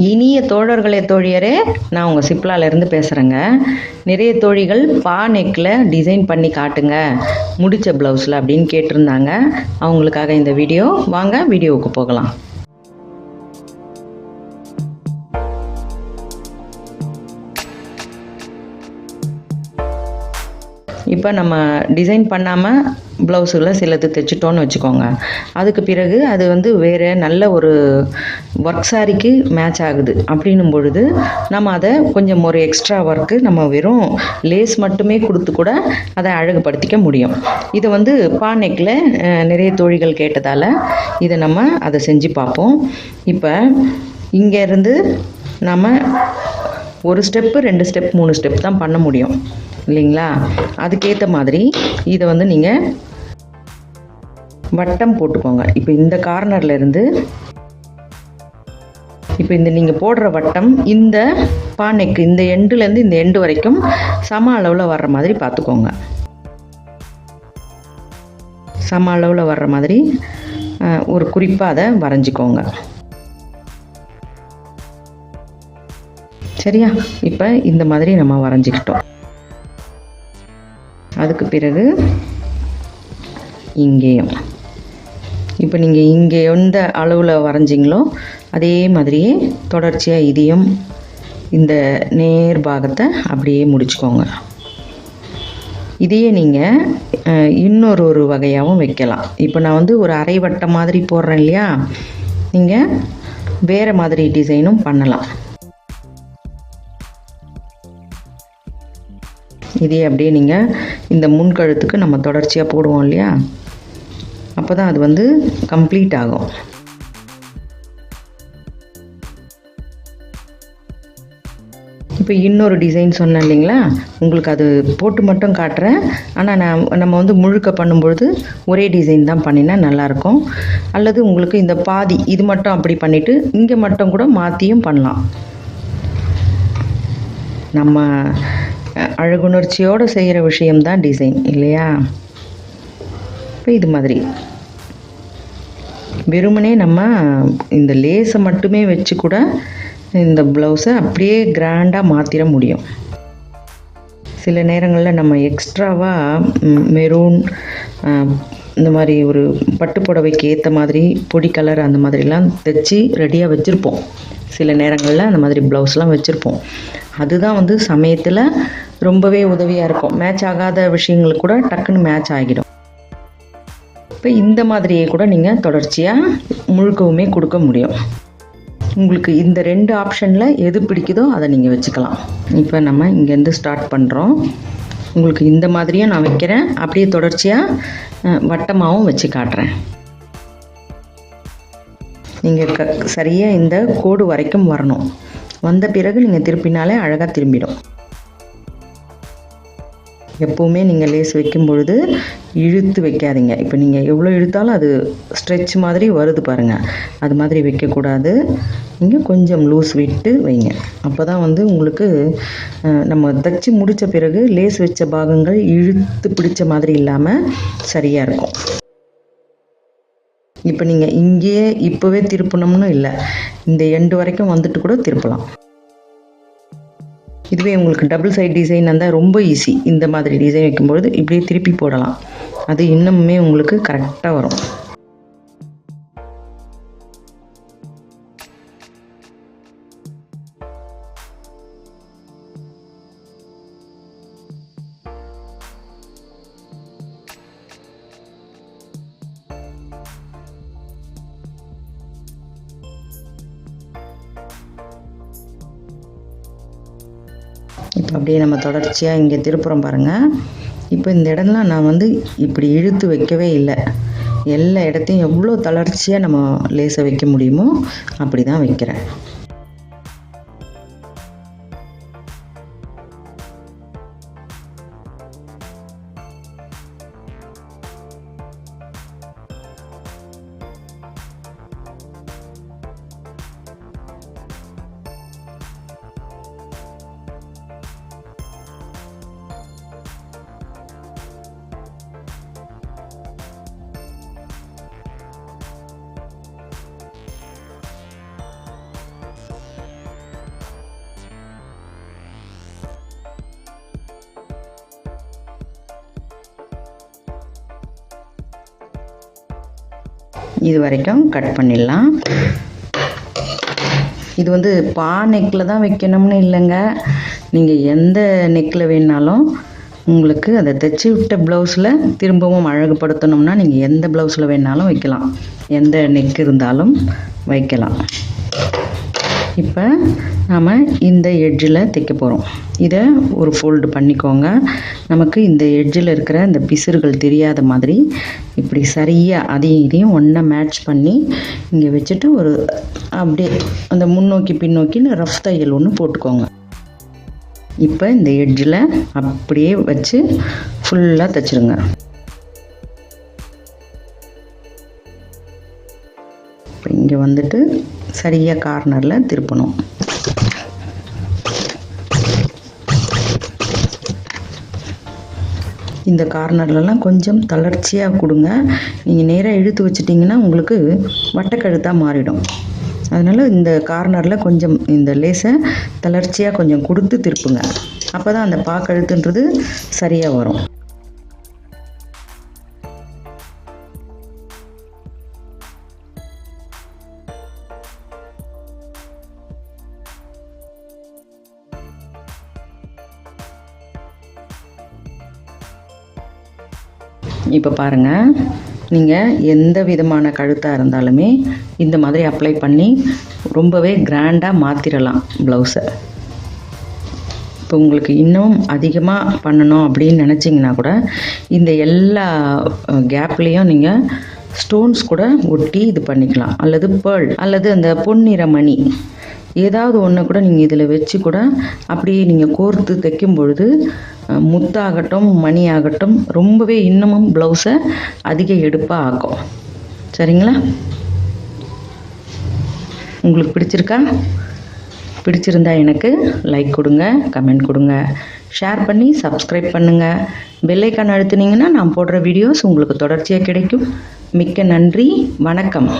இனிய தோழர்களே தோழியரே, நான் உங்கள் சிப்லாலேருந்து பேசுகிறேங்க. நிறைய தோழிகள் பா நெக்கில் டிசைன் பண்ணி காட்டுங்க முடித்த ப்ளவுஸில் அப்படின்னு கேட்டிருந்தாங்க. அவங்களுக்காக இந்த வீடியோ. வாங்க வீடியோவுக்கு போகலாம். இப்போ நம்ம டிசைன் பண்ணாமல் ப்ளவுஸுகளை சிலது தைச்சிட்டோன்னு வச்சுக்கோங்க. அதுக்கு பிறகு அது வேறு நல்ல ஒரு ஒர்க் சாரிக்கு மேட்ச் ஆகுது அப்படின்னும் பொழுது நம்ம அதை கொஞ்சம் ஒரு எக்ஸ்ட்ரா ஒர்க்கு நம்ம வெறும் லேஸ் மட்டுமே கொடுத்து கூட அதை அழகுபடுத்திக்க முடியும். இதை பா நெக்கில் நிறைய தோழிகள் கேட்டதால் இதை நம்ம அதை செஞ்சு பார்ப்போம். இப்போ இங்கேருந்து நம்ம ஒரு ஸ்டெப்பு 2 ஸ்டெப் 3 ஸ்டெப் தான் பண்ண முடியும் இல்லைங்களா? அதுக்கேற்ற மாதிரி இதை நீங்கள் வட்டம் போட்டுக்கோங்க. இப்போ இந்த கார்னர்லேருந்து இப்போ நீங்கள் போடுற வட்டம் இந்த பானைக்கு இந்த எண்டுலேருந்து இந்த எண்டு வரைக்கும் சம அளவில் வர்ற மாதிரி பார்த்துக்கோங்க. சம அளவில் வர்ற மாதிரி ஒரு குறிப்பாக அதை வரைஞ்சிக்கோங்க. சரியா? இப்போ இந்த மாதிரி நம்ம வரைஞ்சிக்கிட்டோம். அதுக்கு பிறகு இங்கேயும் இப்போ நீங்கள் இங்கே எந்த அளவில் வரைஞ்சிங்களோ அதே மாதிரியே தொடர்ச்சியாக இதையும் இந்த நேர் பாகத்தை அப்படியே முடிச்சுக்கோங்க. இதையே நீங்கள் இன்னொரு வகையாகவும் வைக்கலாம். இப்போ நான் ஒரு அரை வட்டம் மாதிரி போடுறேன் இல்லையா? நீங்கள் வேறு மாதிரி டிசைனும் பண்ணலாம். இதே அப்படியே நீங்கள் இந்த முன்கழுத்துக்கு நம்ம தொடர்ச்சியாக போடுவோம் இல்லையா? அப்போ தான் அது கம்ப்ளீட் ஆகும். இப்போ இன்னொரு டிசைன் சொன்னேன் இல்லைங்களா? உங்களுக்கு அது போட்டு மட்டும் காட்டுறேன். ஆனால் நம்ம முழுக்க பண்ணும்பொழுது ஒரே டிசைன் தான் பண்ணினா நல்லாயிருக்கும். அல்லது உங்களுக்கு இந்த பாதி இது மட்டும் அப்படி பண்ணிவிட்டு இங்கே மட்டும் கூட மாற்றியும் பண்ணலாம். நம்ம அழகுணர்ச்சியோடு செய்கிற விஷயம்தான் டிசைன் இல்லையா? இப்போ இது மாதிரி வெறுமனே நம்ம இந்த லேஸை மட்டுமே வச்சு கூட இந்த ப்ளவுஸை அப்படியே கிராண்டாக மாற்றிட முடியும். சில நேரங்களில் நம்ம எக்ஸ்ட்ராவாக மெரூன் இந்த மாதிரி ஒரு பட்டு புடவைக்கு ஏற்ற மாதிரி பொடி கலர் அந்த மாதிரிலாம் தைச்சி ரெடியாக வச்சுருப்போம். சில நேரங்களில் அந்த மாதிரி ப்ளவுஸ்லாம் வச்சுருப்போம். அதுதான் சமயத்தில் ரொம்பவே உதவியாக இருக்கும். மேட்ச் ஆகாத விஷயங்களுக்கு கூட டக்குன்னு மேட்ச் ஆகிடும். இப்போ இந்த மாதிரியே கூட நீங்கள் தொடர்ச்சியாக முழுக்கவுமே கொடுக்க முடியும். உங்களுக்கு இந்த 2 ஆப்ஷனில் எது பிடிக்குதோ அதை நீங்கள் வச்சுக்கலாம். இப்போ நம்ம இங்கேருந்து ஸ்டார்ட் பண்ணுறோம். உங்களுக்கு இந்த மாதிரியும் நான் வைக்கிறேன். அப்படியே தொடர்ச்சியாக வட்டமாகவும் வச்சு காட்டுறேன். நீங்கள் சரியாக இந்த கோடு வரைக்கும் வரணும். வந்த பிறகு நீங்கள் திருப்பினாலே அழகாக திரும்பிடும். எப்போவுமே நீங்கள் லேஸ் வைக்கும் பொழுது இழுத்து வைக்காதீங்க. இப்போ நீங்கள் எவ்வளோ இழுத்தாலும் அது ஸ்ட்ரெச் மாதிரி வருது பாருங்கள். அது மாதிரி வைக்கக்கூடாது. நீங்கள் கொஞ்சம் லூஸ் விட்டு வைங்க. அப்போ தான் உங்களுக்கு நம்ம தைச்சி முடித்த பிறகு லேஸ் வச்ச பாகங்கள் இழுத்து பிடிச்ச மாதிரி இல்லாமல் சரியாக இருக்கும். இப்போ நீங்கள் இங்கேயே இப்போவே திருப்பணும்னு இல்லை, இந்த எண்டு வரைக்கும் வந்துட்டு கூட திருப்பலாம். இதுவே உங்களுக்கு டபுள் சைட் டிசைன் இருந்தால் ரொம்ப ஈஸி. இந்த மாதிரி டிசைன் வைக்கும்பொழுது இப்படியே திருப்பி போடலாம். அது இன்னுமே உங்களுக்கு கரெக்டாக வரும். இப்போ அப்படியே நம்ம தொடர்ச்சியாக இங்கே திருப்புறம் பாருங்கள். இப்போ இந்த இடம்லாம் நான் இப்படி இழுத்து வைக்கவே இல்லை. எல்லா இடத்தையும் எவ்வளோ தளர்ச்சியாக நம்ம லேஸை வைக்க முடியுமோ அப்படி தான் வைக்கிறேன். இது வரைக்கும் கட் பண்ணிடலாம். இது வந்து பா நெக்கில் தான் வைக்கணும்னு இல்லைங்க, நீங்கள் எந்த நெக்கில் வேணாலும் உங்களுக்கு அதை தைச்சி விட்ட ப்ளவுஸில் திரும்பவும் அழகுபடுத்தணும்னா நீங்கள் எந்த ப்ளவுஸில் வேணாலும் வைக்கலாம், எந்த நெக் இருந்தாலும் வைக்கலாம். இப்போ நாம் இந்த எட்ஜில் தைக்க போகிறோம். இதை ஒரு ஃபோல்டு பண்ணிக்கோங்க. நமக்கு இந்த எட்ஜில் இருக்கிற இந்த பிசுறுகள் தெரியாத மாதிரி இப்படி சரியாக அதையும் இதையும் ஒன்றா மேட்ச் பண்ணி இங்கே வச்சுட்டு ஒரு அப்படியே அந்த முன்னோக்கி பின்னோக்கின்னு ரஃப் தையல் ஒன்று போட்டுக்கோங்க. இப்போ இந்த எட்ஜில் அப்படியே வச்சு ஃபுல்லாக தைச்சிருங்க. இப்போ இங்கே வந்துட்டு சரியாக கார்னரில் திருப்பணும். இந்த கார்னர்லலாம் கொஞ்சம் தளர்ச்சியாக கொடுங்க. நீங்கள் நேராக இழுத்து வச்சிட்டிங்கன்னா உங்களுக்கு வட்டக்கழுத்தாக மாறிடும். அதனால் இந்த கார்னரில் கொஞ்சம் இந்த லேஸை தளர்ச்சியாக கொஞ்சம் கொடுத்து திருப்புங்க. அப்போ தான் அந்த பாக்கழுத்துன்றது சரியாக வரும். இப்போ பாருங்கள், நீங்கள் எந்த விதமான கழுத்தாக இருந்தாலுமே இந்த மாதிரி அப்ளை பண்ணி ரொம்பவே கிராண்டாக மாற்றிடலாம் ப்ளவுஸை. இப்போ உங்களுக்கு இன்னும் அதிகமாக பண்ணணும் அப்படின்னு நினச்சிங்கன்னா கூட இந்த எல்லா கேப்லேயும் நீங்கள் ஸ்டோன்ஸ் கூட ஒட்டி இது பண்ணிக்கலாம், அல்லது பேர்ல் அல்லது அந்த பொன்னிற மணி ஏதாவது ஒன்று கூட நீங்கள் இதில் வச்சு கூட அப்படியே நீங்கள் கோர்த்து தைக்கும் பொழுது முத்தாகட்டும் மணி ஆகட்டும் ரொம்பவே இன்னமும் ப்ளவுஸை அதிக எடுப்பாக ஆக்கும். சரிங்களா? உங்களுக்கு பிடிச்சிருக்கா? பிடிச்சிருந்தா எனக்கு லைக் கொடுங்க, கமெண்ட் கொடுங்க, ஷேர் பண்ணி சப்ஸ்கிரைப் பண்ணுங்கள். பெல் ஐக்கான் அழுத்துனீங்கன்னா நான் போடுற வீடியோஸ் உங்களுக்கு தொடர்ச்சியாக கிடைக்கும். மிக்க நன்றி, வணக்கம்.